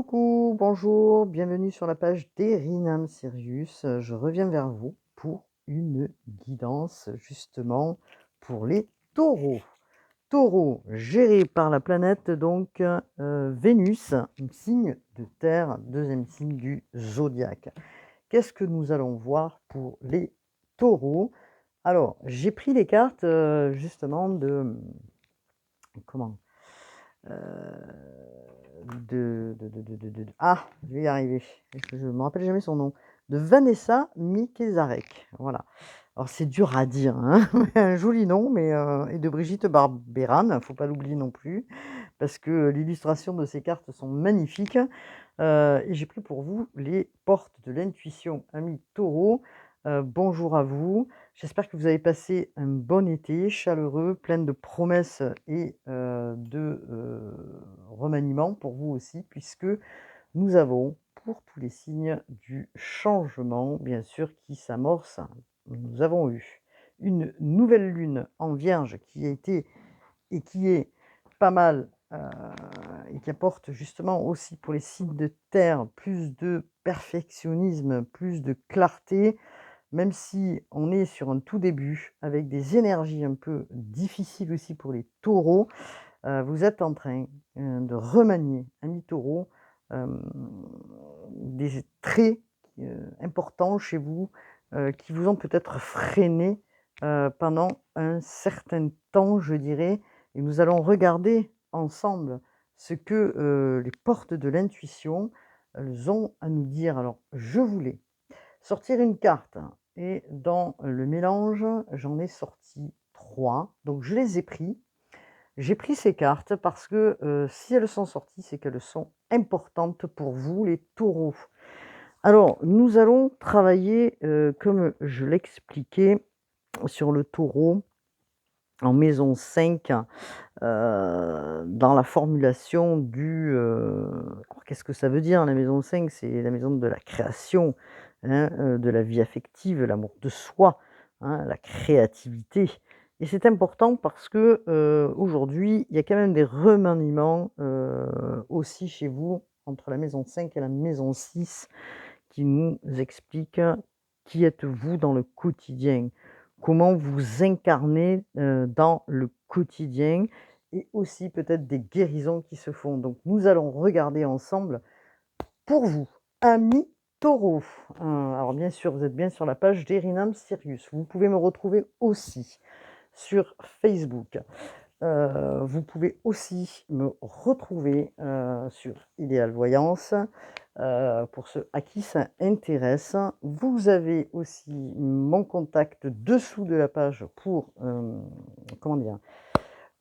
Coucou, bonjour, bienvenue sur la page d'Erinam Sirius. Je reviens vers vous pour une guidance justement pour les taureaux. Taureaux gérés par la planète donc Vénus, un signe de terre, deuxième signe du zodiaque. Qu'est-ce que nous allons voir pour les taureaux? Alors, j'ai pris les cartes justement de comment ah, je vais y arriver. Je ne me rappelle jamais son nom. De Vanessa Mikezarek. Voilà. Alors c'est dur à dire, hein, un joli nom, mais et de Brigitte Barbéran, faut pas l'oublier non plus, parce que l'illustration de ces cartes sont magnifiques. Et j'ai pris pour vous les portes de l'intuition, amis taureaux. Bonjour à vous. J'espère que vous avez passé un bon été, chaleureux, plein de promesses et de remaniements pour vous aussi, puisque nous avons, pour tous les signes, du changement, bien sûr, qui s'amorce. Nous avons eu une nouvelle lune en Vierge qui a été et qui est pas mal et qui apporte justement aussi pour les signes de terre plus de perfectionnisme, plus de clarté, même si on est sur un tout début avec des énergies un peu difficiles aussi pour les taureaux. Vous êtes en train de remanier, amis taureaux, des traits importants chez vous qui vous ont peut-être freiné pendant un certain temps, je dirais. Et nous allons regarder ensemble ce que les portes de l'intuition elles ont à nous dire. Alors, je voulais sortir une carte et dans le mélange, j'en ai sorti 3. Donc, je les ai pris. J'ai pris ces cartes parce que si elles sont sorties, c'est qu'elles sont importantes pour vous, les taureaux. Alors, nous allons travailler, comme je l'expliquais, sur le taureau en maison 5, dans la formulation du... alors, qu'est-ce que ça veut dire, la maison 5? C'est la maison de la création, hein, de la vie affective, l'amour de soi, hein, la créativité. Et c'est important parce que aujourd'hui, il y a quand même des remaniements aussi chez vous, entre la maison 5 et la maison 6, qui nous expliquent qui êtes-vous dans le quotidien, comment vous incarnez dans le quotidien et aussi peut-être des guérisons qui se font. Donc nous allons regarder ensemble pour vous, amis taureaux. Alors bien sûr, vous êtes bien sur la page d'Erinam Sirius. Vous pouvez me retrouver aussi sur Facebook. Vous pouvez aussi me retrouver sur Idéal Voyance. Pour ceux à qui ça intéresse, vous avez aussi mon contact dessous de la page pour, comment dire?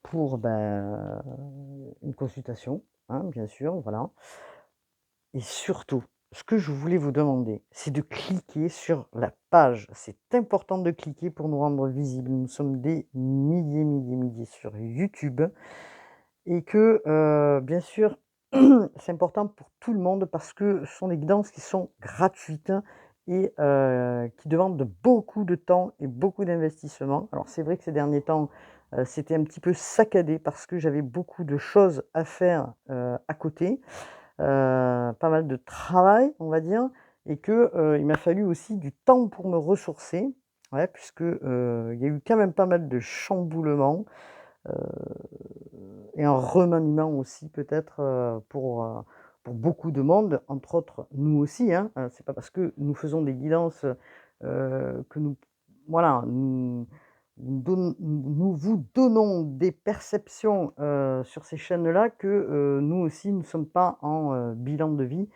Pour, une consultation, hein, bien sûr, voilà. Et surtout, ce que je voulais vous demander, c'est de cliquer sur la page. C'est important de cliquer pour nous rendre visibles. Nous sommes des milliers sur YouTube et que, bien sûr, c'est important pour tout le monde parce que ce sont des guidances qui sont gratuites et qui demandent beaucoup de temps et beaucoup d'investissement. Alors c'est vrai que ces derniers temps, c'était un petit peu saccadé parce que j'avais beaucoup de choses à faire, à côté, pas mal de travail, on va dire, et que, il m'a fallu aussi du temps pour me ressourcer. Ouais, puisque, il y a eu quand même pas mal de chamboulements, heu et un remaniement aussi peut-être, pour beaucoup de monde, entre autres nous aussi, hein. C'est pas parce que nous faisons des guidances, que nous voilà, nous vous donnons des perceptions, sur ces chaînes-là que, nous aussi nous ne sommes pas en, bilan de vie.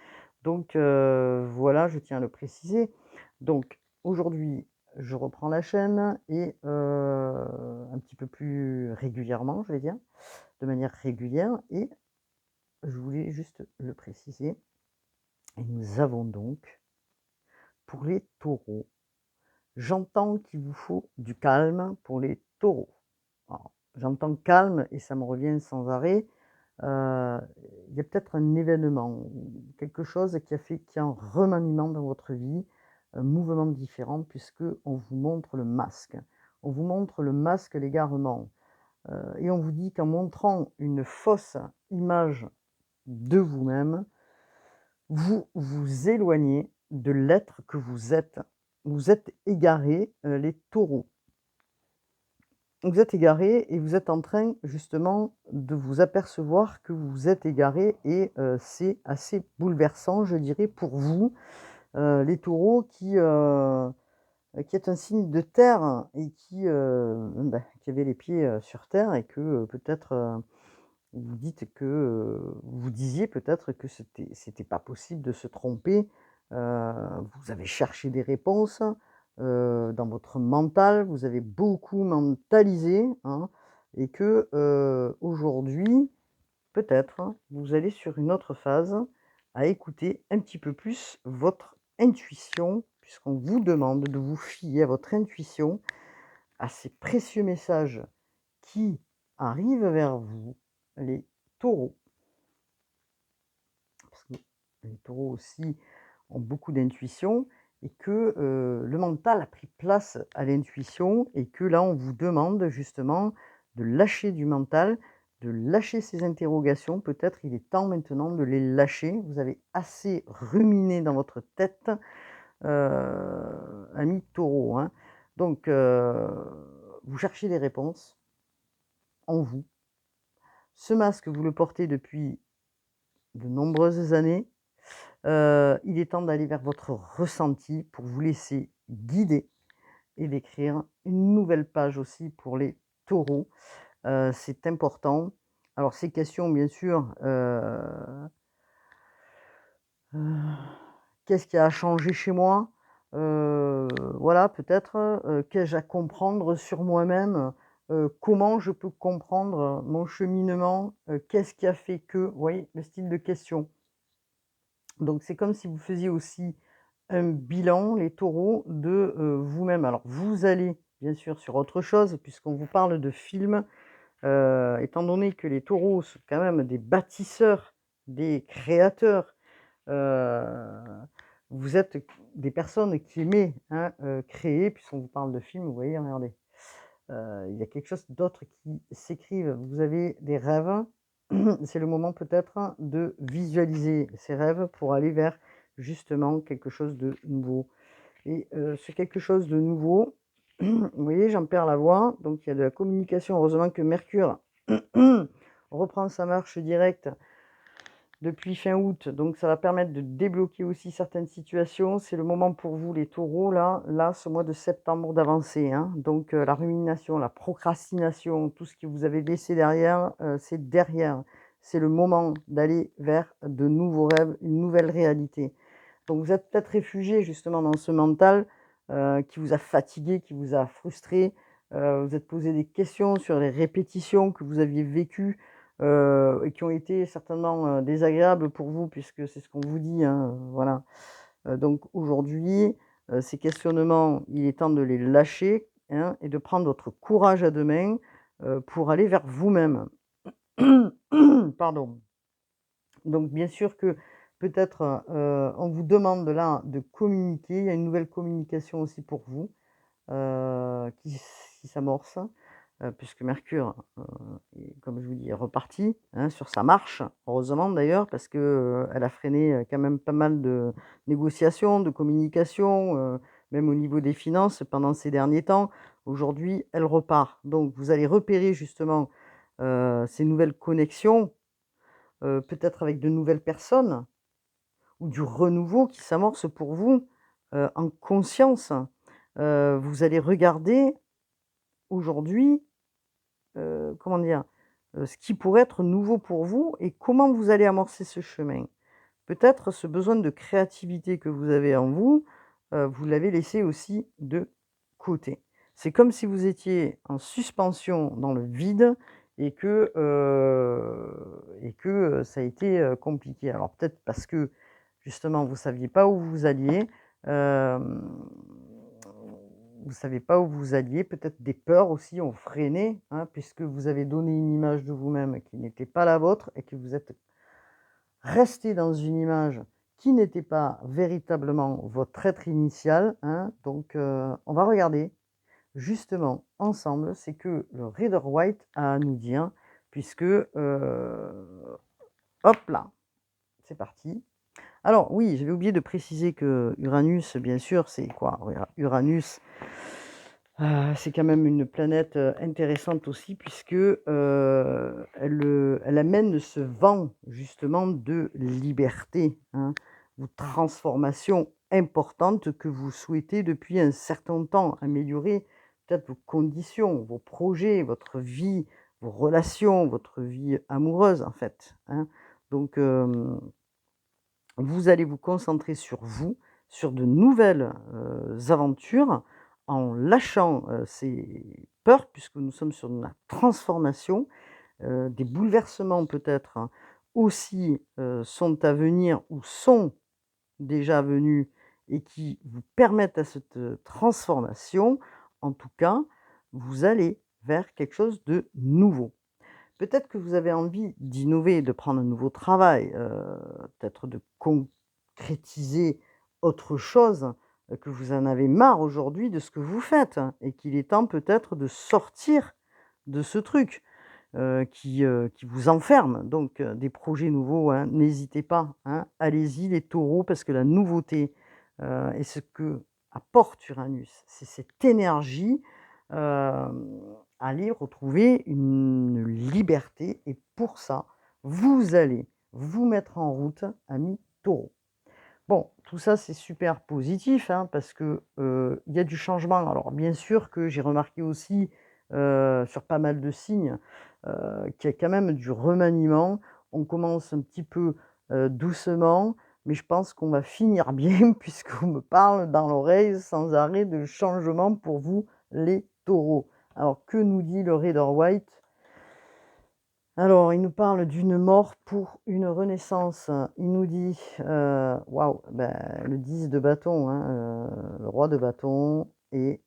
Donc voilà, je tiens à le préciser. Donc aujourd'hui, je reprends la chaîne et un petit peu plus régulièrement, je vais dire, de manière régulière et je voulais juste le préciser et nous avons donc pour les taureaux, j'entends qu'il vous faut du calme pour les taureaux. Alors, j'entends calme et ça me revient sans arrêt. Heu, il y a peut-être un événement, quelque chose qui a fait qu'il y a un remaniement dans votre vie, un mouvement différent puisque on vous montre le masque. On vous montre le masque, l'égarement, et on vous dit qu'en montrant une fausse image de vous-même, vous vous éloignez de l'être que vous êtes. Vous êtes égarés, les taureaux. Vous êtes égarés et vous êtes en train justement de vous apercevoir que vous êtes égarés et c'est assez bouleversant, je dirais, pour vous, les taureaux qui est un signe de terre et qui avait les pieds, sur terre et que, peut-être, vous disiez peut-être que c'était pas possible de se tromper. Vous avez cherché des réponses, dans votre mental, vous avez beaucoup mentalisé, hein, et que, aujourd'hui, peut-être, hein, vous allez sur une autre phase, à écouter un petit peu plus votre intuition, puisqu'on vous demande de vous fier à votre intuition, à ces précieux messages qui arrivent vers vous, les taureaux. Parce que les taureaux aussi ont beaucoup d'intuition et que le mental a pris place à l'intuition et que là, on vous demande justement de lâcher du mental, de lâcher ces interrogations. Peut-être il est temps maintenant de les lâcher. Vous avez assez ruminé dans votre tête, ami taureau, hein. Donc, vous cherchez des réponses en vous. Ce masque, vous le portez depuis de nombreuses années. Il est temps d'aller vers votre ressenti pour vous laisser guider et d'écrire une nouvelle page aussi pour les taureaux. C'est important. Alors ces questions, bien sûr, heu, qu'est-ce qui a changé chez moi? Voilà, peut-être, qu'ai-je à comprendre sur moi-même? Comment je peux comprendre mon cheminement? Qu'est-ce qui a fait que? Vous voyez, le style de question. Donc c'est comme si vous faisiez aussi un bilan, les taureaux, de, vous-même. Alors vous allez bien sûr sur autre chose puisqu'on vous parle de films, étant donné que les taureaux sont quand même des bâtisseurs, des créateurs, heu, vous êtes des personnes qui aimez, hein, créer puisqu'on vous parle de films, vous voyez, regardez. Il y a quelque chose d'autre qui s'écrivent. Vous avez des rêves. C'est le moment peut-être de visualiser ces rêves pour aller vers justement quelque chose de nouveau. Et ce quelque chose de nouveau, vous voyez, j'en perds la voix, donc il y a de la communication. Heureusement que Mercure reprend sa marche directe depuis fin août, donc ça va permettre de débloquer aussi certaines situations. C'est le moment pour vous les taureaux là, ce mois de septembre d'avancer, hein. Donc la rumination, la procrastination, tout ce que vous avez laissé derrière, c'est derrière. C'est le moment d'aller vers de nouveaux rêves, une nouvelle réalité. Donc vous êtes peut-être réfugié justement dans ce mental, qui vous a fatigué, qui vous a frustré. Vous êtes posé des questions sur les répétitions que vous aviez vécues, et qui ont été certainement, désagréables pour vous puisque c'est ce qu'on vous dit, hein, voilà. Donc aujourd'hui, ces questionnements, il est temps de les lâcher, hein, et de prendre votre courage à 2 mains, pour aller vers vous-même. Pardon. Donc bien sûr que peut-être, on vous demande là de communiquer. Il y a une nouvelle communication aussi pour vous, qui s'amorce, puisque Mercure, est comme je vous dis, est reparti, hein, sur sa marche. Heureusement d'ailleurs parce que, elle a freiné, quand même pas mal de négociations, de communication, même au niveau des finances pendant ces derniers temps. Aujourd'hui, elle repart. Donc vous allez repérer justement, ces nouvelles connexions, peut-être avec de nouvelles personnes ou du renouveau qui s'amorce pour vous, en conscience. Vous allez regarder aujourd'hui, comment dire? Ce qui pourrait être nouveau pour vous et comment vous allez amorcer ce chemin. Peut-être ce besoin de créativité que vous avez en vous, vous l'avez laissé aussi de côté. C'est comme si vous étiez en suspension dans le vide et que ça a été, compliqué. Alors peut-être parce que justement vous saviez pas où vous alliez, hem, vous savez pas où vous alliez, peut-être des peurs aussi ont freiné, hein, puisque vous avez donné une image de vous-même qui n'était pas la vôtre et que vous êtes resté dans une image qui n'était pas véritablement votre être initial, hein. Donc, on va regarder justement ensemble, c'est que le Rider White a à nous dire, puisque, hop là, c'est parti. Alors oui, j'avais oublié de préciser que Uranus, bien sûr, c'est quoi? Uranus, c'est quand même une planète, intéressante aussi puisque, elle amène ce vent justement de liberté, hein, ou transformation importante que vous souhaitez depuis un certain temps. Améliorer peut-être vos conditions, vos projets, votre vie, vos relations, votre vie amoureuse en fait, hein. Donc, vous allez vous concentrer sur vous, sur de nouvelles, aventures, en lâchant, ces peurs puisque nous sommes sur de la transformation, des bouleversements peut-être, hein, aussi, sont à venir ou sont déjà venus et qui vous permettent à cette, transformation. En tout cas, vous allez vers quelque chose de nouveau. Peut-être que vous avez envie d'innover, de prendre un nouveau travail, peut-être de concrétiser autre chose, que vous en avez marre aujourd'hui de ce que vous faites, hein, et qu'il est temps peut-être de sortir de ce truc, qui vous enferme. Donc, des projets nouveaux, hein, n'hésitez pas, hein, allez-y les taureaux parce que la nouveauté, et ce que apporte Uranus, c'est cette énergie. Allez retrouver une liberté et pour ça, vous allez vous mettre en route, amis taureaux. Bon, tout ça, c'est super positif, hein, parce que, il y a du changement. Alors bien sûr que j'ai remarqué aussi, sur pas mal de signes, qu'il y a quand même du remaniement. On commence un petit peu, doucement, mais je pense qu'on va finir bien puisqu'on me parle dans l'oreille sans arrêt de changement pour vous, les taureaux. Alors que nous dit le Rider White? Alors, il nous parle d'une mort pour une renaissance. Il nous dit, waouh, ben, le 10 de bâton, hein, le roi de bâton et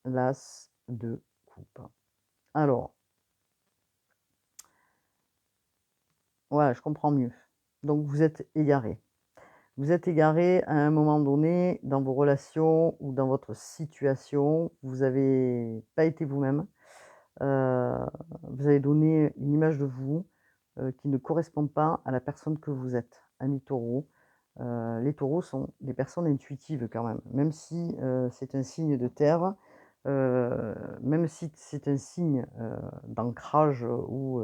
l'as de coupe. Alors, voilà, je comprends mieux. Donc vous êtes égaré. Vous êtes égaré à un moment donné dans vos relations ou dans votre situation. Vous n'avez pas été vous-même. Heu, vous avez donné une image de vous, qui ne correspond pas à la personne que vous êtes. Amis taureaux, les taureaux sont des personnes intuitives quand même si, c'est un signe de terre, même si c'est un signe, d'ancrage, où,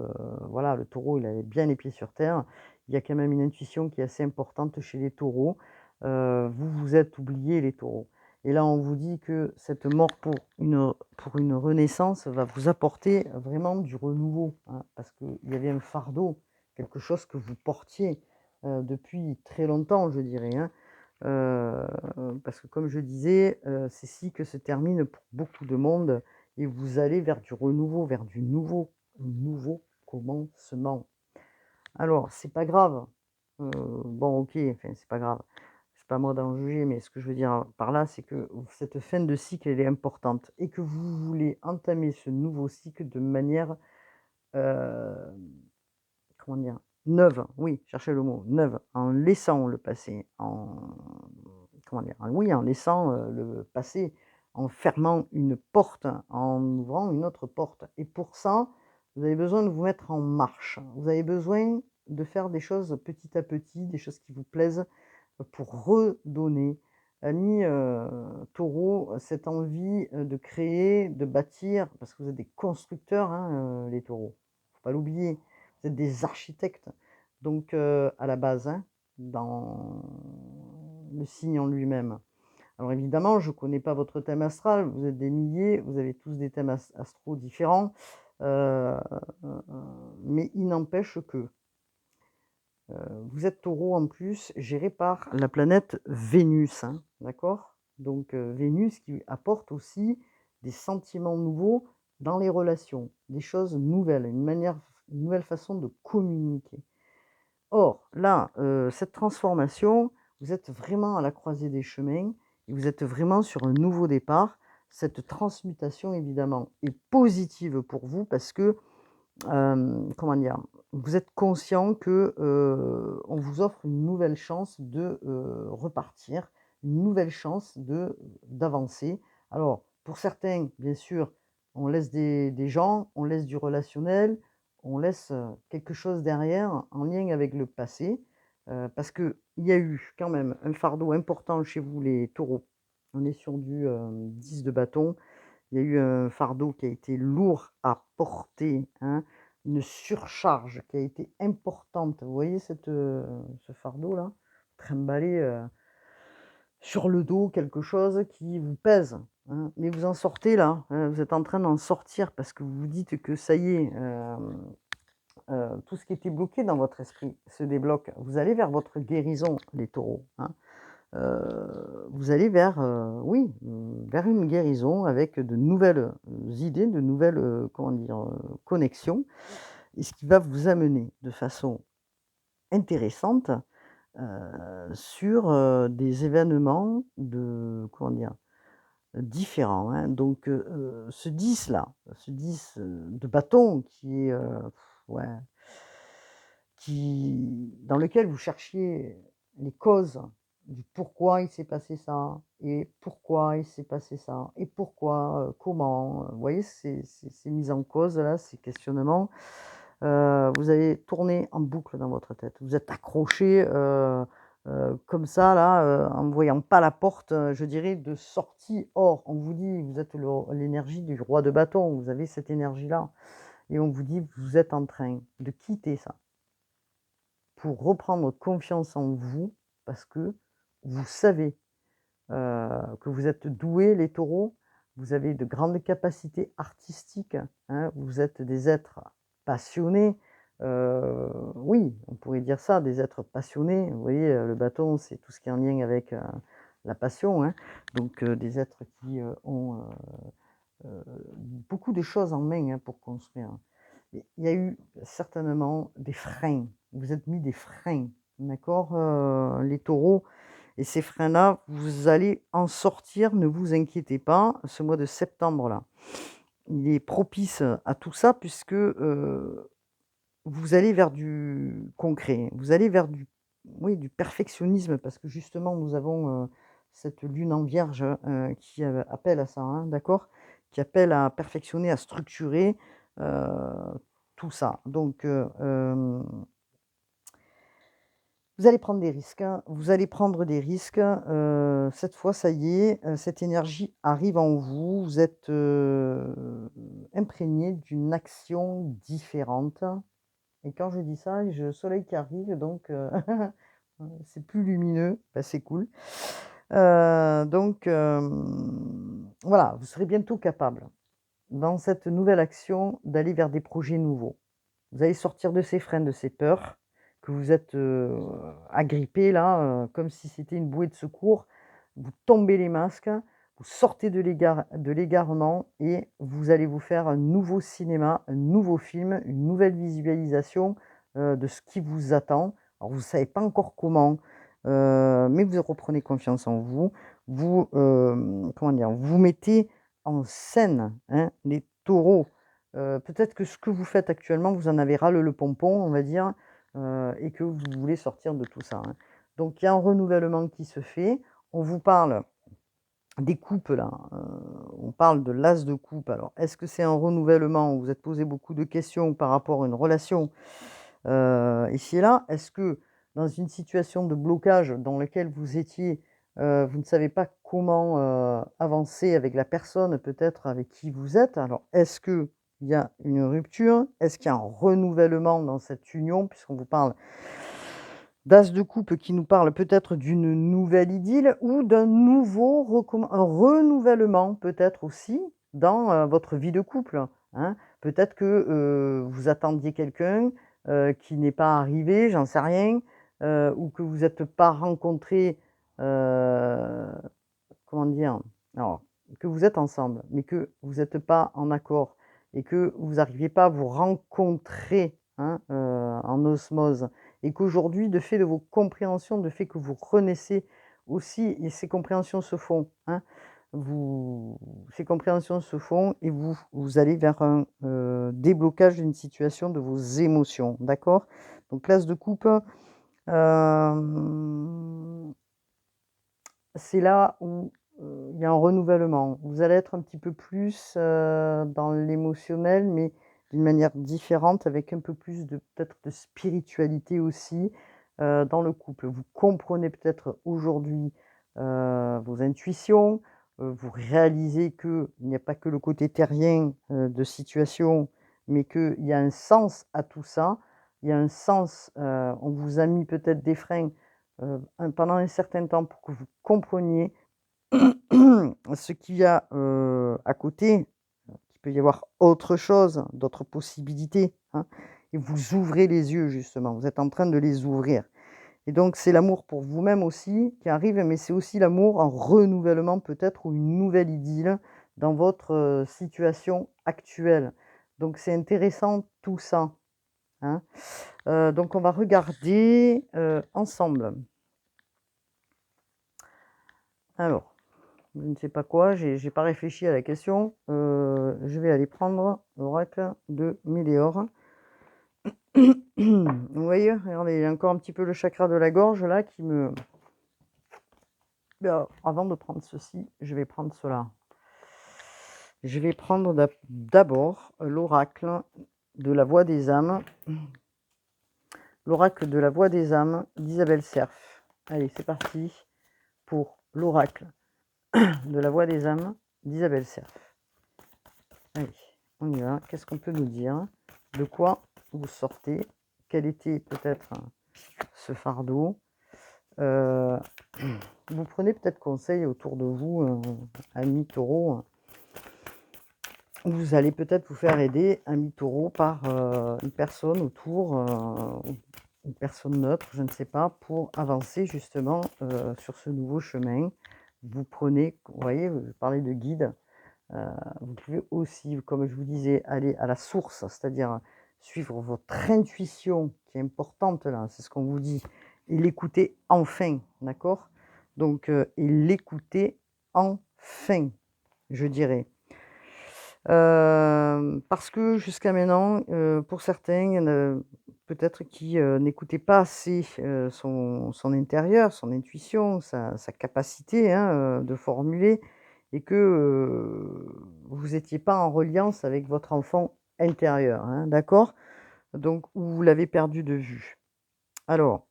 voilà, le taureau, il a bien les pieds sur terre. Il y a quand même une intuition qui est assez importante chez les taureaux. Vous vous êtes oubliés les taureaux. Et là, on vous dit que cette mort pour une renaissance va vous apporter vraiment du renouveau, hein, parce qu'il y avait un fardeau, quelque chose que vous portiez, depuis très longtemps, je dirais, hein. Parce que comme je disais, ces cycles se terminent pour beaucoup de monde et vous allez vers du renouveau, vers du nouveau commencement. Alors, c'est pas grave, bon OK, enfin, c'est pas grave, c'est pas à moi d'en juger, mais ce que je veux dire par là, c'est que cette fin de cycle, elle est importante et que vous voulez entamer ce nouveau cycle de manière, heu, comment dire? Neuve, oui, cherchez le mot, neuve, en laissant le passé, en comment dire? Oui, en laissant, le passé, en fermant une porte, en ouvrant une autre porte et pour ça, vous avez besoin de vous mettre en marche. Vous avez besoin de faire des choses petit à petit, des choses qui vous plaisent, pour redonner. Amis, taureaux, cette envie, de créer, de bâtir, parce que vous êtes des constructeurs, hein, les taureaux. Faut pas l'oublier. Vous êtes des architectes. Donc, à la base, hein, dans le signe en lui-même. Alors évidemment, je ne connais pas votre thème astral, vous êtes des milliers, vous avez tous des thèmes astraux différents, heu, mais il n'empêche que, vous êtes taureau en plus, géré par la planète Vénus, hein, d'accord? Donc, Vénus qui apporte aussi des sentiments nouveaux dans les relations, des choses nouvelles, une nouvelle façon de communiquer. Or, là, cette transformation, vous êtes vraiment à la croisée des chemins et vous êtes vraiment sur un nouveau départ. Cette transmutation, évidemment, est positive pour vous parce que, comment dire? Vous êtes conscient que, on vous offre une nouvelle chance de, repartir, une nouvelle chance d'avancer. Alors, pour certains, bien sûr, on laisse des gens, on laisse du relationnel, on laisse, quelque chose derrière en lien avec le passé. parce qu'il y a eu quand même un fardeau important chez vous les taureaux. On est sur du, 10 de bâton. Il y a eu un fardeau qui a été lourd à porter, hein, une surcharge qui a été importante. Vous voyez ce fardeau-là? Trimballer, sur le dos quelque chose qui vous pèse, hein, mais vous en sortez là, vous êtes en train d'en sortir parce que vous vous dites que ça y est, tout ce qui était bloqué dans votre esprit se débloque. Vous allez vers votre guérison les taureaux, hein. Vous allez vers, oui, vers une guérison avec de nouvelles, idées, de nouvelles, comment dire? Connexions et ce qui va vous amener de façon intéressante, sur, des événements de comment dire? Différents, hein. Donc ce 10 là, ce 10, de bâton qui est, ouais, dans lequel vous cherchiez les causes du pourquoi il s'est passé ça et pourquoi il s'est passé ça et pourquoi, comment, vous voyez ces mises en cause là, ces questionnements, vous avez tourné en boucle dans votre tête. Vous êtes accroché comme ça là, en ne voyant pas la porte, je dirais de sortie. Or, on vous dit: «Vous êtes l'énergie du roi de bâton», vous avez cette énergie-là et on vous dit: «Vous êtes en train de quitter ça». Pour reprendre confiance en vous, parce que vous savez, que vous êtes doués les taureaux, vous avez de grandes capacités artistiques, hein, vous êtes des êtres passionnés, oui, on pourrait dire ça, des êtres passionnés. Vous voyez, le bâton, c'est tout ce qui est en lien avec, la passion, hein, donc des êtres qui, ont, beaucoup de choses en main, hein, pour construire. Il y a eu certainement des freins. Vous êtes mis des freins, d'accord, les taureaux et ces freins-là, vous allez en sortir, ne vous inquiétez pas. Ce mois de septembre-là, il est propice à tout ça puisque, vous allez vers du concret. Vous allez vers du oui, du perfectionnisme parce que justement nous avons, cette lune en vierge, qui, appelle à ça, hein, d'accord? Qui appelle à perfectionner, à structurer, heu, tout ça. Donc, vous allez prendre des risques, hein, vous allez prendre des risques, cette fois, ça y est, cette énergie arrive en vous. Vous êtes, imprégné d'une action différente et quand je dis ça, j'ai le soleil qui arrive donc c'est plus lumineux, bah, c'est cool. Donc voilà, vous serez bientôt capable, dans cette nouvelle action, d'aller vers des projets nouveaux. Vous allez sortir de ces freins, de ces peurs que vous êtes, agrippés là, comme si c'était une bouée de secours. Vous tombez les masques, vous sortez de l'égarement et vous allez vous faire un nouveau cinéma, un nouveau film, une nouvelle visualisation, de ce qui vous attend. Alors vous ne savez pas encore comment, mais vous reprenez confiance en vous. Vous, comment dire? Vous mettez en scène, hein, les taureaux. Peut-être que ce que vous faites actuellement, vous en avez ras le pompon, on va dire, et que vous voulez sortir de tout ça, hein. Donc il y a un renouvellement qui se fait. On vous parle des coupes là, on parle de l'as de coupe. Alors est-ce que c'est un renouvellement? Vous vous êtes posé beaucoup de questions par rapport à une relation, ici et là? Est-ce que dans une situation de blocage dans lequel vous étiez, vous ne savez pas comment, avancer avec la personne peut-être avec qui vous êtes? Alors est-ce qu'il y a une rupture? Est-ce qu'il y a un renouvellement dans cette union? Puisqu'on vous parle d'as de coupe qui nous parle peut-être d'une nouvelle idylle ou d'un nouveau un renouvellement peut-être aussi dans, votre vie de couple, hein. Peut-être que, vous attendiez quelqu'un, qui n'est pas arrivé, j'en sais rien, ou que vous êtes pas rencontrés, heu, comment dire? Alors, que vous êtes ensemble, mais que vous êtes pas en accord et que vous arriviez pas à vous rencontrer, hein, en osmose et qu'aujourd'hui, de fait de vos compréhensions, de fait que vous renaissez aussi et ces compréhensions se font, hein, vous ces compréhensions se font et vous allez vers un, déblocage d'une situation de vos émotions, d'accord? Donc l'as de coupe, hem c'est là où, il y a un renouvellement. Vous allez être un petit peu plus, dans l'émotionnel, mais d'une manière différente, avec un peu plus de peut-être de spiritualité aussi. dans le couple. Vous comprenez peut-être aujourd'hui, vos intuitions, vous réalisez qu'il n'y a pas que le côté terrien, de situation, mais qu'il y a un sens à tout ça. Il y a un sens, on vous a mis peut-être des freins, pendant un certain temps pour que vous compreniez ce qu'il y a, à côté, qu'il peut y avoir autre chose, d'autres possibilités, hein, et vous ouvrez les yeux justement, vous êtes en train de les ouvrir et donc c'est l'amour pour vous-même aussi qui arrive, mais c'est aussi l'amour en renouvellement peut-être ou une nouvelle idylle dans votre, situation actuelle. Donc c'est intéressant tout ça, hein. Donc on va regarder, ensemble. Alors je ne sais pas quoi, j'ai pas réfléchi à la question. Je vais aller prendre l'oracle de Méléor. Vous voyez? Regardez, il y a encore un petit peu le chakra de la gorge là qui me avant de prendre ceci, je vais prendre cela. Je vais prendre d'abord l'oracle de la voix des âmes. L'oracle de la voix des âmes d'Isabelle Cerf. Allez, c'est parti pour l'oracle de la voix des âmes d'Isabelle Cerf. Allez, on y va. Qu'est-ce qu'on peut nous dire? De quoi vous sortez? Quel était peut-être ce fardeau? Vous prenez peut-être conseil autour de vous, amis taureaux. Vous allez peut-être vous faire aider, amis taureaux, par une personne autour, une personne neutre, je ne sais pas, pour avancer justement sur ce nouveau chemin. Vous prenez, vous voyez, je parlais de guide. Vous pouvez aussi, comme je vous disais, aller à la source, c'est-à-dire suivre votre intuition qui est importante là, c'est ce qu'on vous dit, et l'écouter enfin, d'accord? Donc, et l'écouter enfin, je dirais. Parce que jusqu'à maintenant, pour certains, il y en a peut-être qui, n'écoutaient pas assez, son intérieur, son intuition, sa capacité, hein, de formuler et que, vous étiez pas en reliance avec votre enfant intérieur, hein, d'accord? Donc vous l'avez perdu de vue. Alors,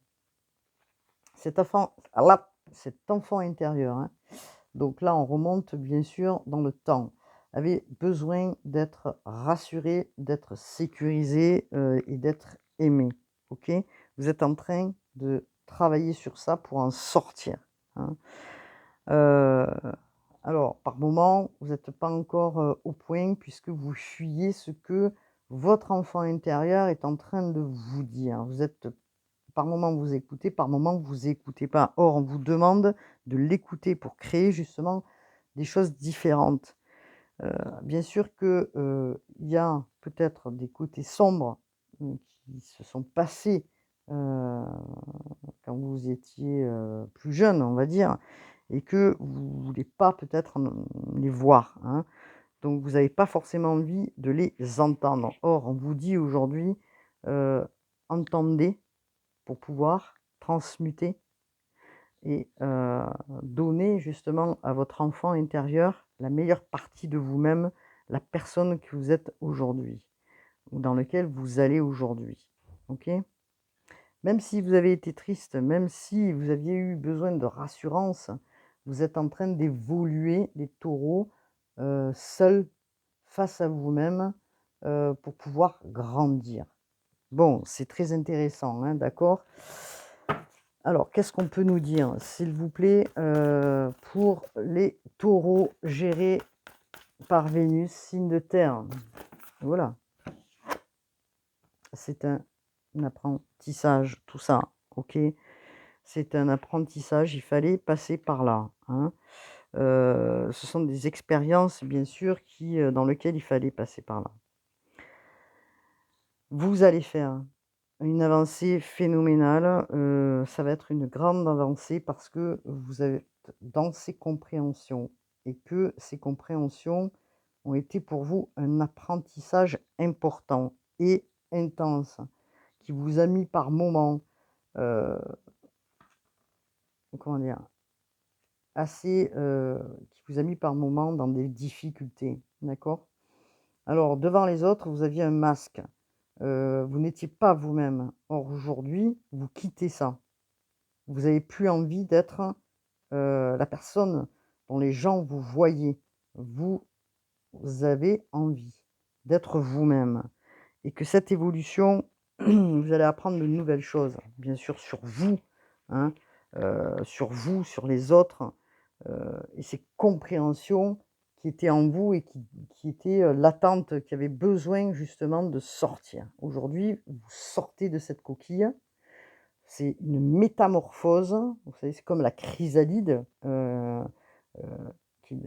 cet enfant intérieur, hein, donc là, on remonte bien sûr dans le temps, avait besoin d'être rassuré, d'être sécurisé, et d'être aimé, OK? Vous êtes en train de travailler sur ça pour en sortir, hein. Heu, alors par moment, vous n'êtes pas encore, au point puisque vous fuyez ce que votre enfant intérieur est en train de vous dire. Vous êtes par moment vous écoutez, par moment vous écoutez pas. Or, on vous demande de l'écouter pour créer justement des choses différentes. Bien sûr que, il y a peut-être des côtés sombres, qui se sont passés, heu, quand vous étiez, plus jeune, on va dire, et que vous voulez pas peut-être les voir, hein. Donc vous avez pas forcément envie de les entendre. Or, on vous dit aujourd'hui, entendez pour pouvoir transmuter et donner justement à votre enfant intérieur la meilleure partie de vous-même, la personne que vous êtes aujourd'hui ou dans lequel vous allez aujourd'hui. OK? Même si vous avez été triste, même si vous aviez eu besoin de rassurance, vous êtes en train d'évoluer, les taureaux, seuls face à vous-même, pour pouvoir grandir. Bon, c'est très intéressant, hein, d'accord? Alors, qu'est-ce qu'on peut nous dire, s'il vous plaît, pour les taureaux gérés par Vénus, signe de terre? Voilà, c'est un apprentissage, tout ça, OK? C'est un apprentissage, il fallait passer par là, hein. Ce sont des expériences, bien sûr, dans lesquelles il fallait passer par là. Vous allez faire une avancée phénoménale, ça va être une grande avancée parce que vous êtes dans ces compréhensions et que ces compréhensions ont été pour vous un apprentissage important et intense, qui vous a mis par moments, heu, comment dire? Assez, qui vous a mis par moments dans des difficultés, d'accord? Alors devant les autres, vous aviez un masque. vous n'étiez pas vous-même. Or aujourd'hui, vous quittez ça. Vous n'avez plus envie d'être, la personne dont les gens vous voyaient. Vous avez envie d'être vous-même et que cette évolution, vous allez apprendre de nouvelles choses, bien sûr sur vous, hein, sur vous, sur les autres, et ces compréhensions qui étaient en vous et qui étaient, latentes, qui avaient besoin justement de sortir. Aujourd'hui, vous sortez de cette coquille, c'est une métamorphose, vous savez, c'est comme la chrysalide, qui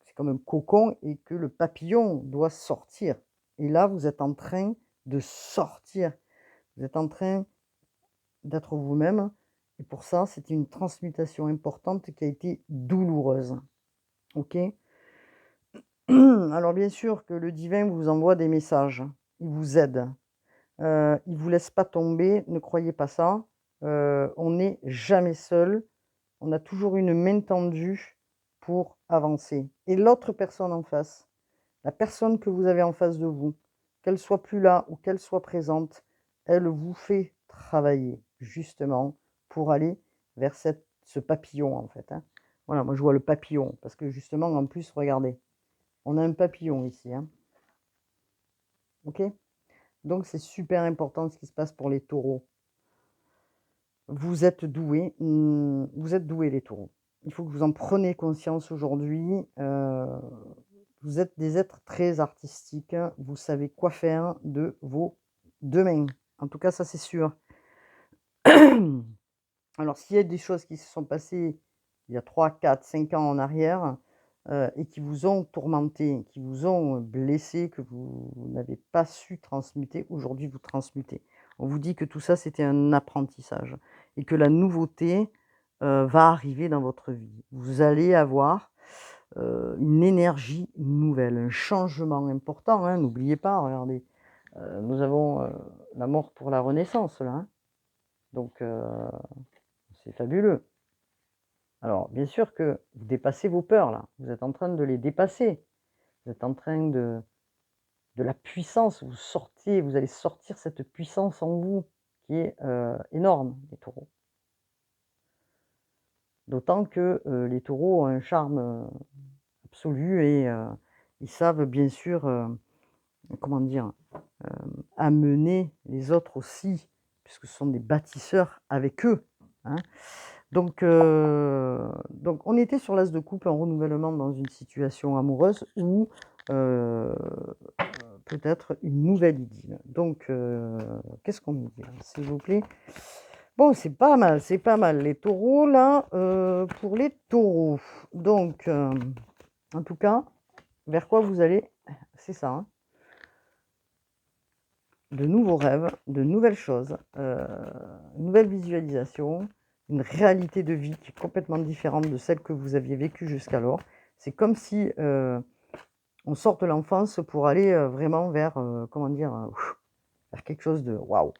c'est comme un cocon et que le papillon doit sortir et là, vous êtes en train de sortir. Vous êtes en train d'être vous-même et pour ça, c'était une transmutation importante qui a été douloureuse. OK? Alors bien sûr que le divin vous envoie des messages, il vous aide, il vous laisse pas tomber, ne croyez pas ça. On n'est jamais seul, on a toujours une main tendue pour avancer et l'autre personne en face, la personne que vous avez en face de vous, qu'elle soit plus là ou qu'elle soit présente, elle vous fait travailler justement pour aller vers ce papillon en fait, hein. Voilà, moi je vois le papillon parce que justement en plus regardez, on a un papillon ici, hein. OK? Donc c'est super important ce qui se passe pour les taureaux. Vous êtes doués, vous êtes doués les taureaux. Il faut que vous en preniez conscience aujourd'hui, vous êtes des êtres très artistiques, vous savez quoi faire de vos 2 mains. En tout cas, ça c'est sûr. Alors s'il y a des choses qui se sont passées il y a 3, 4, 5 ans en arrière, et qui vous ont tourmenté, qui vous ont blessé, que vous n'avez pas su transmuter, aujourd'hui vous transmutez. On vous dit que tout ça, c'était un apprentissage et que la nouveauté, va arriver dans votre vie. Vous allez avoir, une énergie nouvelle, un changement important, hein. N'oubliez pas, regardez, nous avons, la mort pour la renaissance là, hein. Donc c'est fabuleux. Alors bien sûr que vous dépassez vos peurs là, vous êtes en train de les dépasser. Vous êtes en train de la puissance, vous allez sortir cette puissance en vous qui est, énorme, les taureaux. D'autant que, les taureaux ont un charme, absolu et ils savent bien sûr, comment dire? Amener les autres aussi, puisque ce sont des bâtisseurs avec eux, hein. Donc on était sur l'as de coupe, un renouvellement dans une situation amoureuse ou peut-être une nouvelle idylle. Donc qu'est-ce qu'on nous dit là, s'il vous plaît? Bon, c'est pas mal les taureaux là, pour les taureaux. Donc en tout cas, vers quoi vous allez, c'est ça, hein, de nouveaux rêves, de nouvelles choses, une nouvelle visualisation, une réalité de vie qui est complètement différente de celle que vous aviez vécue jusqu'alors. C'est comme si, on sort de l'enfance pour aller, vraiment vers, comment dire? Vers quelque chose de waouh,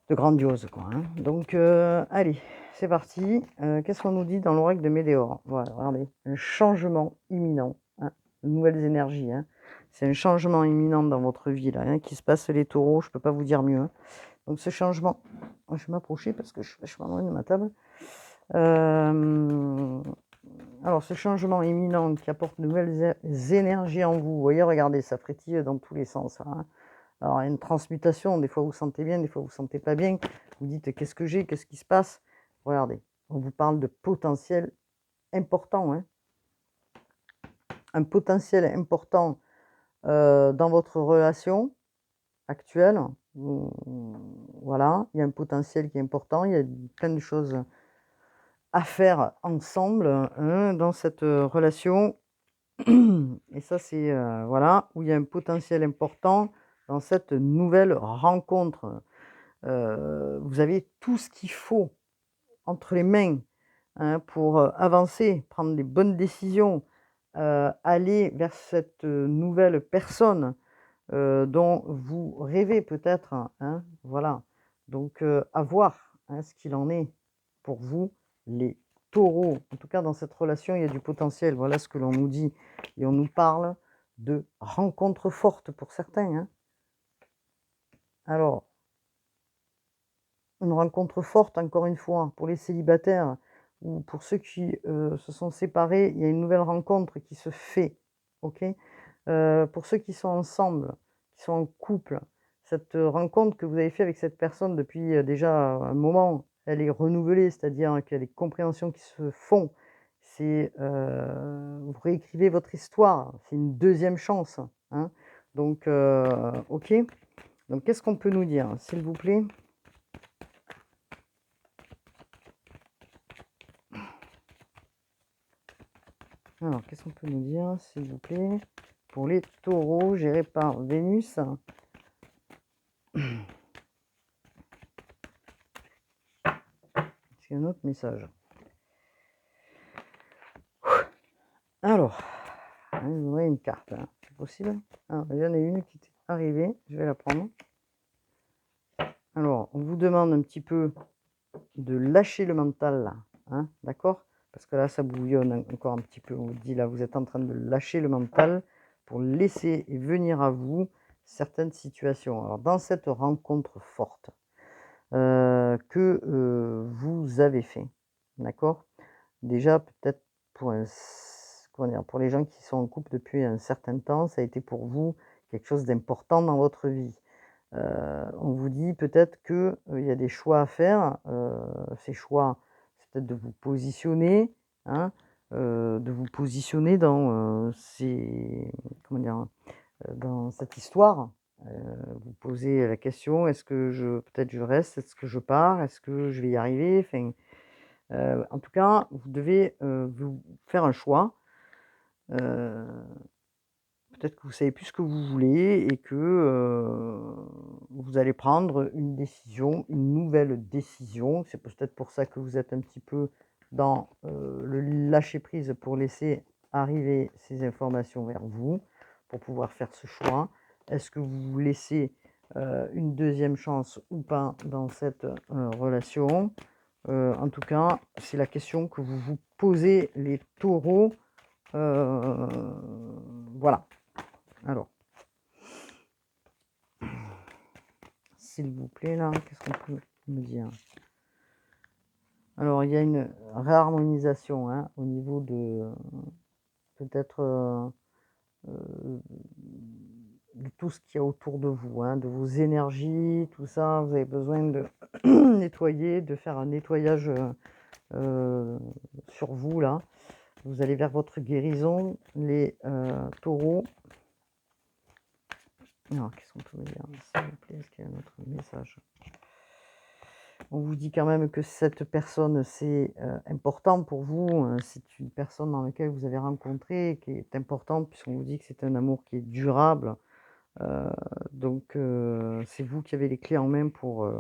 de grandiose quoi, hein. Donc allez, c'est parti. Qu'est-ce qu'on nous dit dans l'oracle de Médéor? Voilà, regardez, un changement imminent, hein, de nouvelles énergies, hein. C'est un changement imminent dans votre vie là, hein, qui se passe les taureaux, je peux pas vous dire mieux, hein. Donc ce changement, je vais m'approcher parce que je suis vachement loin de ma table. Alors ce changement imminent qui apporte de nouvelles énergies en vous, vous voyez, regardez, ça frétille dans tous les sens, hein. Alors il y a une transmutation, des fois vous sentez bien, des fois vous sentez pas bien. Vous dites: «Qu'est-ce que j'ai? Qu'est-ce qui se passe?» Regardez, on vous parle de potentiel important, hein. Un potentiel important, dans votre relation actuelle. Voilà, il y a un potentiel qui est important, il y a plein de choses à faire ensemble, hein, dans cette, relation et ça c'est, voilà, où il y a un potentiel important dans cette nouvelle rencontre. Vous avez tout ce qu'il faut entre les mains, hein, pour, avancer, prendre les bonnes décisions, aller vers cette, nouvelle personne, dont vous rêvez peut-être, hein, voilà. Donc à voir, hein, ce qu'il en est pour vous, les taureaux. En tout cas, dans cette relation, il y a du potentiel, voilà ce que l'on nous dit et on nous parle de rencontres fortes pour certains, hein. Alors, une rencontre forte, encore une fois, pour les célibataires ou pour ceux qui, se sont séparés, il y a une nouvelle rencontre qui se fait, OK? Pour ceux qui sont ensemble, qui sont en couple, cette, rencontre que vous avez fait avec cette personne depuis, déjà un moment, elle est renouvelée, c'est-à-dire qu'il y a des compréhensions qui se font. C'est, vous réécrivez votre histoire, c'est une deuxième chance, hein? Donc, OK. Donc qu'est-ce qu'on peut nous dire, s'il vous plaît? Alors, qu'est-ce qu'on peut nous dire, s'il vous plaît, pour les taureaux gérés par Vénus? Est-ce qu'il y a un autre message? Alors, je voudrais une carte, hein, c'est possible? Alors, il y en a une qui est arrivée, je vais la prendre. Alors, on vous demande un petit peu de lâcher le mental, là, hein, d'accord? Parce que là, ça bouillonne encore un petit peu. On vous dit, là, vous êtes en train de lâcher le mental pour laisser venir à vous certaines situations. Alors, dans cette rencontre forte, que, vous avez fait, d'accord? Déjà peut-être pour un s comment dire? Pour les gens qui sont en couple depuis un certain temps, ça a été pour vous quelque chose d'important dans votre vie. On vous dit peut-être que, il y a des choix à faire, ces choix, c'est peut-être de vous positionner, hein, de vous positionner dans, ces comment dire? Dans cette histoire, vous posez la question: «Est-ce que peut-être je reste? Est-ce que je pars? Est-ce que je vais y arriver?» Enfin, en tout cas, vous devez, vous faire un choix. Heu, Peut-être que vous savez plus ce que vous voulez et que, vous allez prendre une décision, une nouvelle décision. C'est peut-être pour ça que vous êtes un petit peu dans, le lâcher prise pour laisser arriver ces informations vers vous, pour pouvoir faire ce choix. Est-ce que vous vous laissez, une deuxième chance ou pas dans cette, relation? En tout cas, c'est la question que vous vous posez les taureaux, heu, voilà. Alors, s'il vous plaît là, qu'est-ce qu'on peut me dire? Alors il y a une réharmonisation, hein, au niveau de, peut-être, de tout ce qu'il y a autour de vous, hein, de vos énergies, tout ça. Vous avez besoin de nettoyer, de faire un nettoyage, heu, sur vous là. Vous allez vers votre guérison, les, taureaux. Alors qu'est-ce qu'on peut me dire, s'il vous plaît? Est-ce qu'il y a un autre message? On vous dit quand même que cette personne, c'est, important pour vous, c'est une personne dans laquelle vous avez rencontré, qui est importante puisqu'on vous dit que c'est un amour qui est durable, heu, donc c'est vous qui avez les clés en main pour,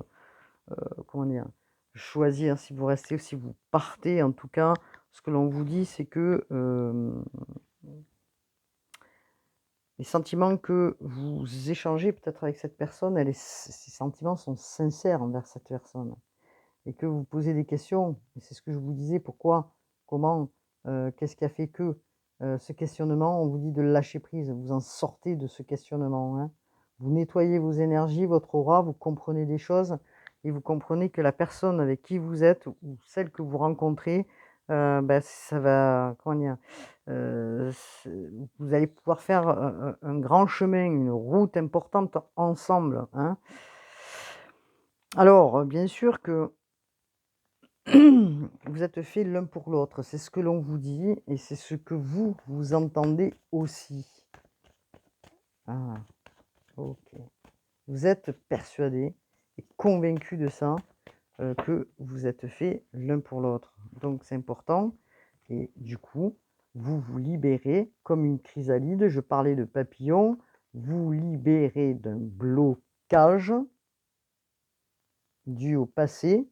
comment dire? Choisir si vous restez ou si vous partez. En tout cas, ce que l'on vous dit, c'est que, les sentiments que vous échangez peut-être avec cette personne, elle est ces sentiments sont sincères envers cette personne. Et que vous posez des questions, et c'est ce que je vous disais, pourquoi, comment, qu'est-ce qui a fait que, ce questionnement, on vous dit de le lâcher prise, vous en sortez de ce questionnement, hein. Vous nettoyez vos énergies, votre aura, vous comprenez des choses et vous comprenez que la personne avec qui vous êtes ou celle que vous rencontrez, bah, ça va, comment dire? C'est vous allez pouvoir faire un grand chemin, une route importante ensemble, hein. Alors, bien sûr que vous êtes faits l'un pour l'autre, c'est ce que l'on vous dit et c'est ce que vous, vous entendez aussi. Ah, OK. Vous êtes persuadé et convaincu de ça, que vous êtes faits l'un pour l'autre. Donc c'est important et du coup, vous vous libérez comme une chrysalide. Je parlais de papillon, vous libérez d'un blocage dû au passé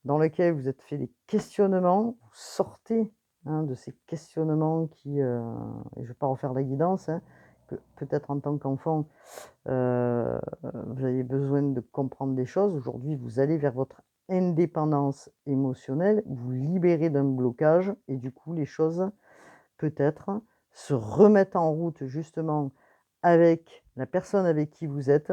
dans lequel vous êtes fait des questionnements, vous sortez, hein, de ces questionnements qui, et je ne vais pas refaire la guidance, hein, peut-être en tant qu'enfant, vous avez besoin de comprendre des choses. Aujourd'hui, vous allez vers votre indépendance émotionnelle, vous libérez d'un blocage et du coup, les choses, peut-être, se remettent en route justement avec la personne avec qui vous êtes,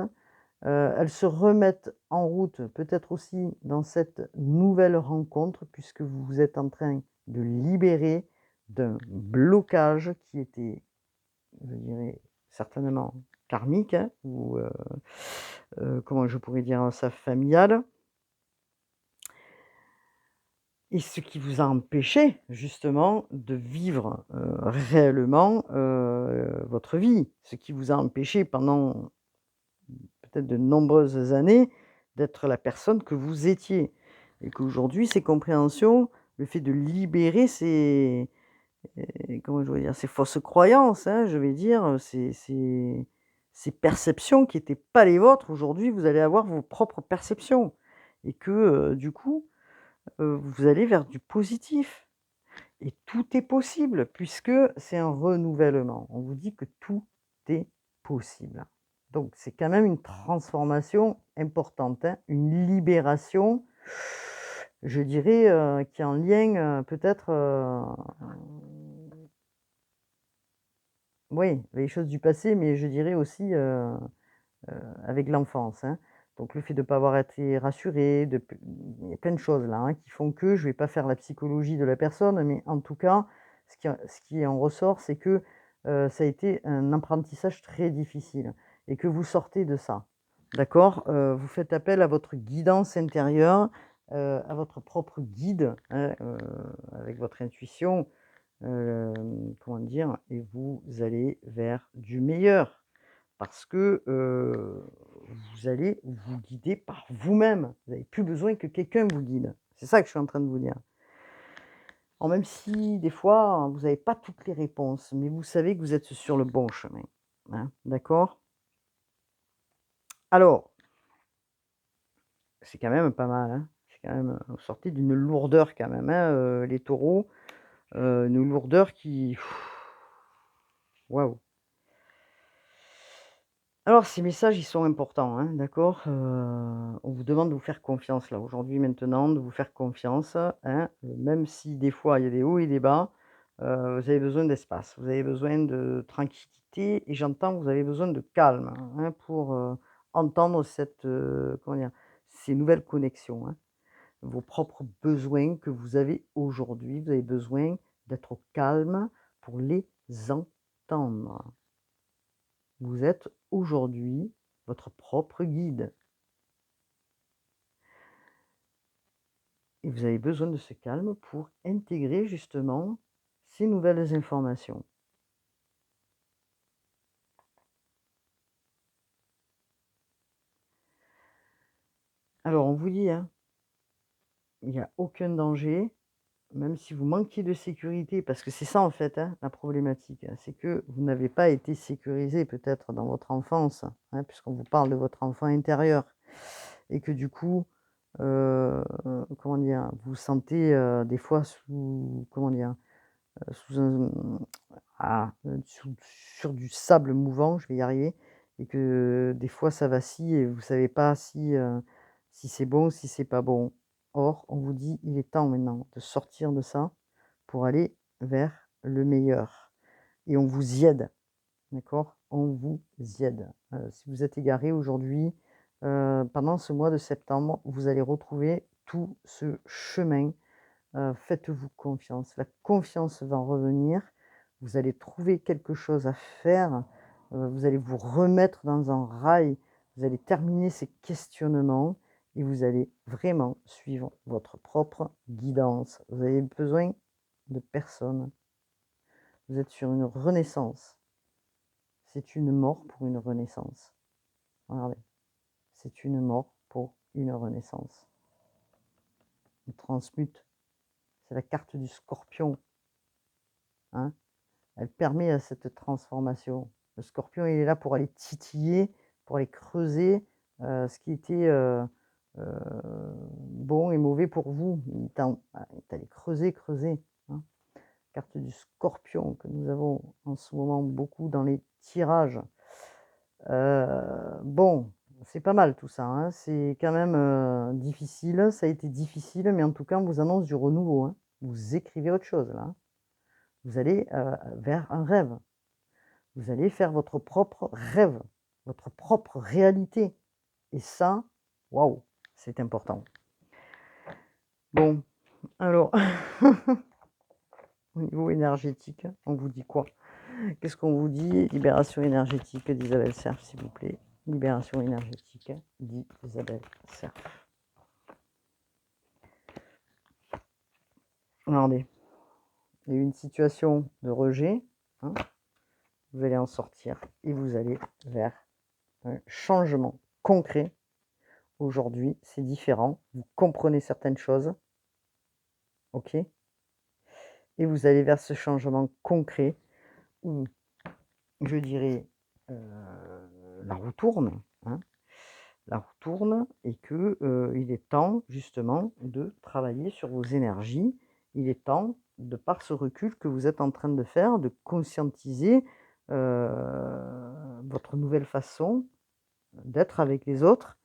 elles se remettent en route, peut-être aussi dans cette nouvelle rencontre, puisque vous êtes en train de libérer d'un blocage qui était, je dirais, certainement karmique, hein, ou comment je pourrais dire ça? Familial. Et ce qui vous a empêché justement de vivre, réellement, votre vie. Ce qui vous a empêché pendant peut-être de nombreuses années d'être la personne que vous étiez. Et qu'aujourd'hui ces compréhensions, le fait de libérer ces, comment je veux dire? Ces fausses croyances, hein, je vais dire, ces perceptions qui étaient pas les vôtres, aujourd'hui vous allez avoir vos propres perceptions. Et que, du coup, vous allez vers du positif. Et tout est possible puisque c'est un renouvellement. On vous dit que tout est possible. Donc c'est quand même une transformation importante, hein, une libération, je dirais, qui est en lien, peut-être, oui, avec les choses du passé, mais je dirais aussi, avec l'enfance, hein. Donc le fait de ne pas avoir été rassuré, il y a plein de choses là, hein, qui font que je ne vais pas faire la psychologie de la personne, mais en tout cas, ce qui en ressort, c'est que, ça a été un apprentissage très difficile et que vous sortez de ça. D'accord? Vous faites appel à votre guidance intérieure, à votre propre guide, hein, avec votre intuition, comment dire? Et vous allez vers du meilleur. Parce que, vous allez vous guider par vous-même. Vous n'avez plus besoin que quelqu'un vous guide. C'est ça que je suis en train de vous dire. Alors même si des fois, vous n'avez pas toutes les réponses, mais vous savez que vous êtes sur le bon chemin, hein, d'accord? Alors, c'est quand même pas mal, hein. C'est quand même, vous sortez d'une lourdeur quand même, hein, les taureaux, une lourdeur qui waouh! Alors ces messages, ils sont importants, hein, d'accord? On vous demande de vous faire confiance là, aujourd'hui, maintenant, de vous faire confiance, hein, même si des fois il y a des hauts et des bas, vous avez besoin d'espace, vous avez besoin de tranquillité et j'entends que vous avez besoin de calme, hein, pour, entendre cette, comment dire? Ces nouvelles connexions, hein. Vos propres besoins que vous avez aujourd'hui, vous avez besoin d'être au calme pour les entendre. Vous êtes aujourd'hui votre propre guide et vous avez besoin de ce calme pour intégrer justement ces nouvelles informations. Alors on vous dit, hein, il n'y a aucun danger, même si vous manquez de sécurité, parce que c'est ça en fait, hein, la problématique, hein, c'est que vous n'avez pas été sécurisé peut-être dans votre enfance, hein, puisqu'on vous parle de votre enfant intérieur et que du coup, comment dire? Vous vous sentez, des fois sous comment dire? Sous un sur du sable mouvant, je vais y arriver et que des fois ça vacille et vous savez pas si, si c'est bon, si c'est pas bon. Or, on vous dit: «Il est temps maintenant de sortir de ça pour aller vers le meilleur» et on vous y aide, d'accord? On vous y aide. Si vous êtes égaré aujourd'hui, pendant ce mois de septembre, vous allez retrouver tout ce chemin. Faites-vous confiance. La confiance va revenir. Vous allez trouver quelque chose à faire. Vous allez vous remettre dans un rail. Vous allez terminer ces questionnements et vous allez vraiment suivre votre propre guidance. Vous avez besoin de personne. Vous êtes sur une renaissance. C'est une mort pour une renaissance. Regardez, c'est une mort pour une renaissance. On transmute. C'est la carte du scorpion, hein. Elle permet à cette transformation. Le scorpion, il est là pour aller titiller, pour aller creuser, ce qui était, heu, bon et mauvais pour vous. Il est allé creuser, creuser, hein. Carte du scorpion que nous avons en ce moment beaucoup dans les tirages. Bon, c'est pas mal tout ça, hein. C'est quand même, difficile, ça a été difficile, mais en tout cas, on vous annonce du renouveau, hein. Vous écrivez autre chose là, hein. Vous allez, vers un rêve. Vous allez faire votre propre rêve, votre propre réalité. Et ça, waouh, c'est important. Bon, alors, au niveau énergétique, on vous dit quoi? Qu'est-ce qu'on vous dit? Libération énergétique d'Isabelle Serf, s'il vous plaît. Libération énergétique d'Isabelle Serf. Regardez, il y a eu une situation de rejet, hein, vous allez en sortir et vous allez vers un changement concret. Aujourd'hui, c'est différent, vous comprenez certaines choses, ok? Et vous allez vers ce changement concret où, je dirais, la roue tourne, hein, la roue tourne et que il est temps justement de travailler sur vos énergies. Il est temps, de par ce recul que vous êtes en train de faire, de conscientiser votre nouvelle façon d'être avec les autres,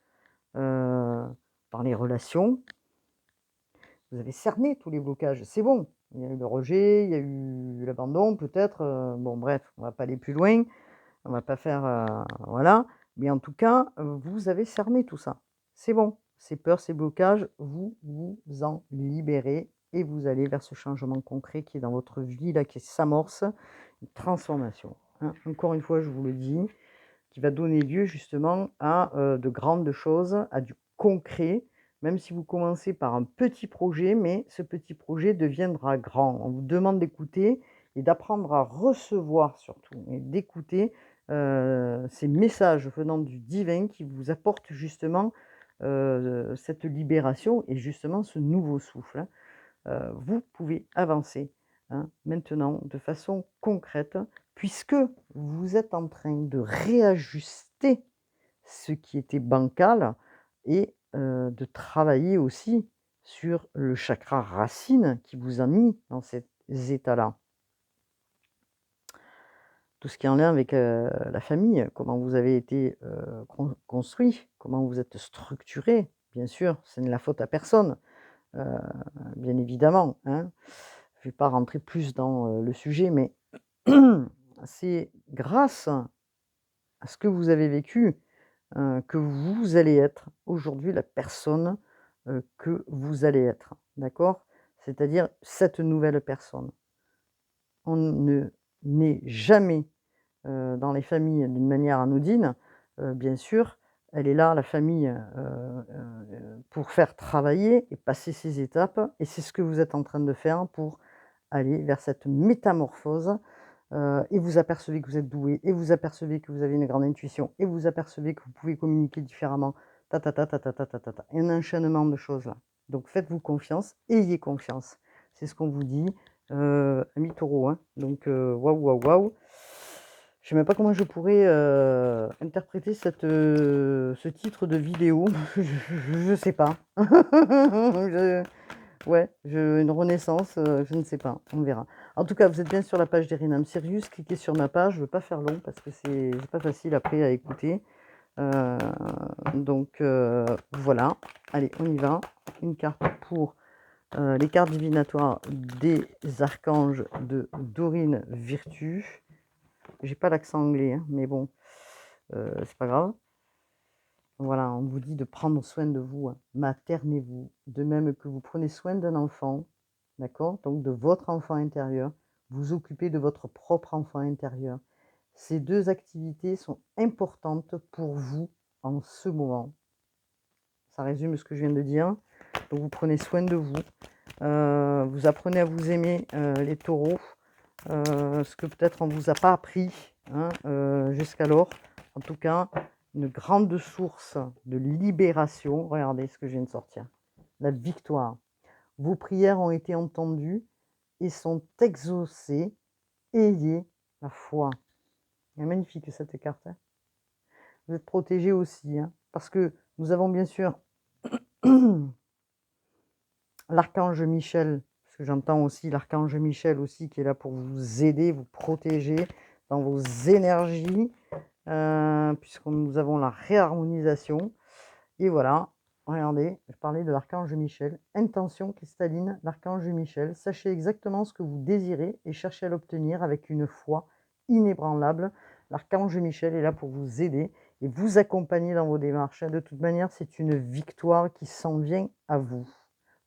dans les relations. Vous avez cerné tous les blocages, c'est bon. Il y a eu le rejet, il y a eu l'abandon peut-être, bon bref, on va pas aller plus loin, on va pas faire, voilà. Mais en tout cas, vous avez cerné tout ça. C'est bon, ces peurs, ces blocages, vous vous en libérez et vous allez vers ce changement concret qui est dans votre vie là, qui s'amorce, une transformation, hein. Encore une fois, je vous le dis, qui va donner lieu justement à, de grandes choses, à du concret, même si vous commencez par un petit projet, mais ce petit projet deviendra grand. On vous demande d'écouter et d'apprendre à recevoir surtout et d'écouter, ces messages venant du divin qui vous apportent justement, cette libération et justement ce nouveau souffle, hein. Vous pouvez avancer, hein, maintenant de façon concrète, puisque vous êtes en train de réajuster ce qui était bancal et de travailler aussi sur le chakra racine qui vous a mis dans ces états-là. Tout ce qui est en lien avec, la famille, comment vous avez été, construit, comment vous êtes structuré, bien sûr, ce n'est la faute à personne. Heu, Bien évidemment, hein. Je vais pas rentrer plus dans, le sujet, mais c'est grâce à ce que vous avez vécu, que vous allez être aujourd'hui la personne, que vous allez être, d'accord? C'est-à-dire cette nouvelle personne. On ne naît jamais, dans les familles d'une manière anodine, bien sûr, elle est là, la famille, pour faire travailler et passer ces étapes et c'est ce que vous êtes en train de faire pour aller vers cette métamorphose, et vous apercevez que vous êtes doué et vous apercevez que vous avez une grande intuition et vous apercevez que vous pouvez communiquer différemment, ta ta ta ta ta ta ta ta ta, un enchaînement de choses là. Donc faites-vous confiance, ayez confiance. C'est ce qu'on vous dit, amis taureaux, hein. Donc waouh, waouh, waouh. Je sais même pas comment je pourrais, interpréter ce titre de vidéo. Je sais pas. Je une renaissance, je ne sais pas, on verra. En tout cas, vous êtes bien sur la page d'Erinam Sirius, cliquez sur ma page, je ne veux pas faire long parce que c'est pas facile après à écouter. Heu, voilà. Allez, on y va. Une carte pour, les cartes divinatoires des archanges de Dorine Virtue. J'ai pas l'accent anglais, hein, mais bon, c'est pas grave. Voilà, on vous dit de prendre soin de vous, hein. Maternez-vous, de même que vous prenez soin d'un enfant, d'accord? Donc de votre enfant intérieur, vous occupez de votre propre enfant intérieur. Ces 2 activités sont importantes pour vous en ce moment. Ça résume ce que je viens de dire. Donc vous prenez soin de vous, vous apprenez à vous aimer, les taureaux, ce que peut-être on ne vous a pas appris, hein, jusqu'alors. En tout cas, une grande source de libération. Regardez ce que je viens de sortir. La victoire. Vos prières ont été entendues et sont exaucées. Ayez la foi. Elle est magnifique cette carte, hein. Vous êtes protégés aussi, hein, parce que nous avons bien sûr l'archange Michel, parce que j'entends aussi l'archange Michel aussi qui est là pour vous aider, vous protéger dans vos énergies, puisque nous avons la réharmonisation. Et voilà, regardez, je parlais de l'archange Michel. Intention cristalline, l'archange Michel. Sachez exactement ce que vous désirez et cherchez à l'obtenir avec une foi inébranlable. L'archange Michel est là pour vous aider et vous accompagner dans vos démarches, hein. De toute manière, c'est une victoire qui s'en vient à vous.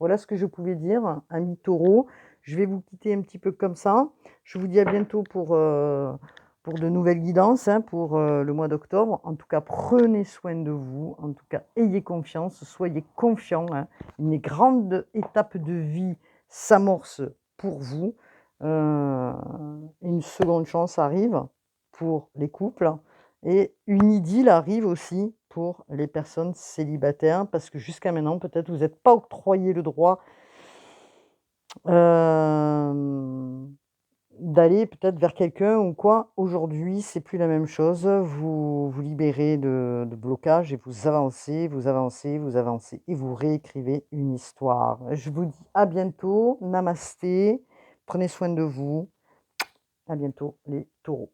Voilà ce que je pouvais dire, amis taureaux. Je vais vous quitter un petit peu comme ça. Je vous dis à bientôt pour de nouvelles guidances, hein, pour le mois d'octobre. En tout cas, prenez soin de vous. En tout cas, ayez confiance, soyez confiants, hein. Une grande étape de vie s'amorce pour vous. Une seconde chance arrive pour les couples et une idylle arrive aussi pour les personnes célibataires parce que jusqu'à maintenant, peut-être vous n'êtes pas octroyé le droit, hem, d'aller peut-être vers quelqu'un ou quoi. Aujourd'hui, c'est plus la même chose. Vous vous libérez de blocages et vous avancez, vous avancez, vous avancez et vous réécrivez une histoire. Je vous dis à bientôt. Namasté. Prenez soin de vous. À bientôt les taureaux.